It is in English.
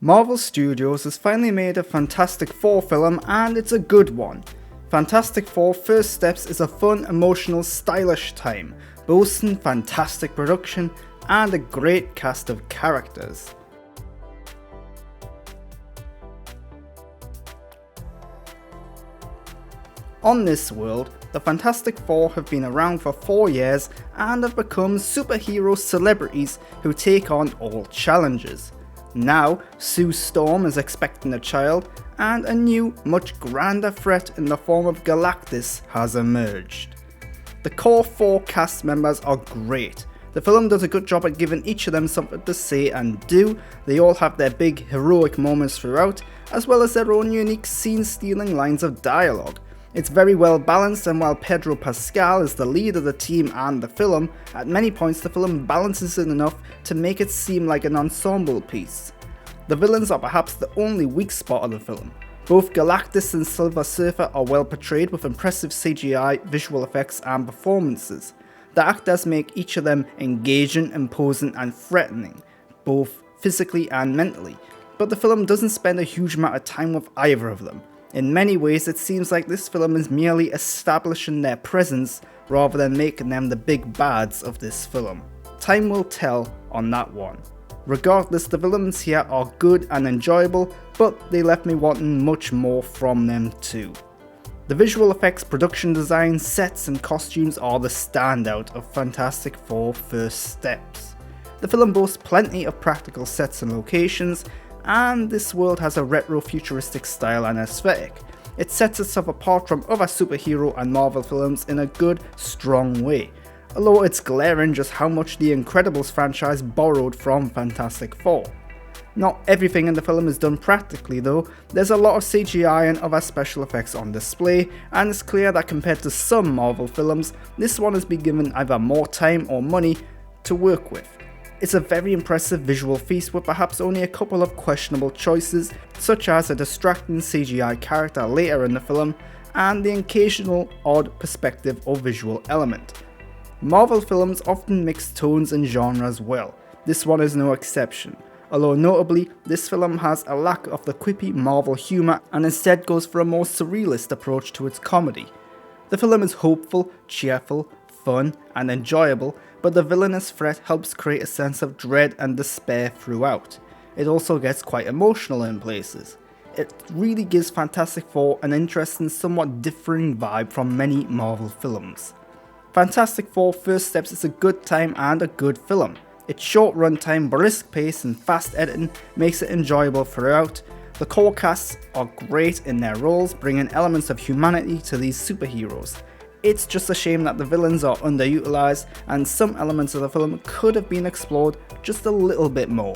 Marvel Studios has finally made a Fantastic Four film, and it's a good one. Fantastic Four First Steps is a fun, emotional, stylish time, boasting fantastic production and a great cast of characters. On this world, the Fantastic Four have been around for 4 years and have become superhero celebrities who take on all challenges. Now, Sue Storm is expecting a child, and a new, much grander threat in the form of Galactus has emerged. The core 4 cast members are great. The film does a good job at giving each of them something to say and do. They all have their big heroic moments throughout, as well as their own unique scene-stealing lines of dialogue. It's very well balanced, and while Pedro Pascal is the lead of the team and the film, at many points the film balances it enough to make it seem like an ensemble piece. The villains are perhaps the only weak spot of the film. Both Galactus and Silver Surfer are well portrayed with impressive CGI, visual effects and performances. The actors make each of them engaging, imposing and threatening, both physically and mentally, but the film doesn't spend a huge amount of time with either of them. In many ways, it seems like this film is merely establishing their presence rather than making them the big bads of this film. Time will tell on that one. Regardless, the villains here are good and enjoyable, but they left me wanting much more from them too. The visual effects, production design, sets and costumes are the standout of Fantastic Four First Steps. The film boasts plenty of practical sets and locations, and this world has a retro-futuristic style and aesthetic. It sets itself apart from other superhero and Marvel films in a good, strong way, although it's glaring just how much the Incredibles franchise borrowed from Fantastic Four. Not everything in the film is done practically though. There's a lot of CGI and other special effects on display, and it's clear that compared to some Marvel films, this one has been given either more time or money to work with. It's a very impressive visual feast with perhaps only a couple of questionable choices, such as a distracting CGI character later in the film and the occasional odd perspective or visual element. Marvel films often mix tones and genres well. This one is no exception, although notably this film has a lack of the quippy Marvel humour and instead goes for a more surrealist approach to its comedy. The film is hopeful, cheerful, fun and enjoyable, but the villainous threat helps create a sense of dread and despair throughout. It also gets quite emotional in places. It really gives Fantastic Four an interesting, somewhat differing vibe from many Marvel films. Fantastic Four First Steps is a good time and a good film. Its short runtime, brisk pace and fast editing makes it enjoyable throughout. The core casts are great in their roles, bringing elements of humanity to these superheroes. It's just a shame that the villains are underutilized and some elements of the film could have been explored just a little bit more.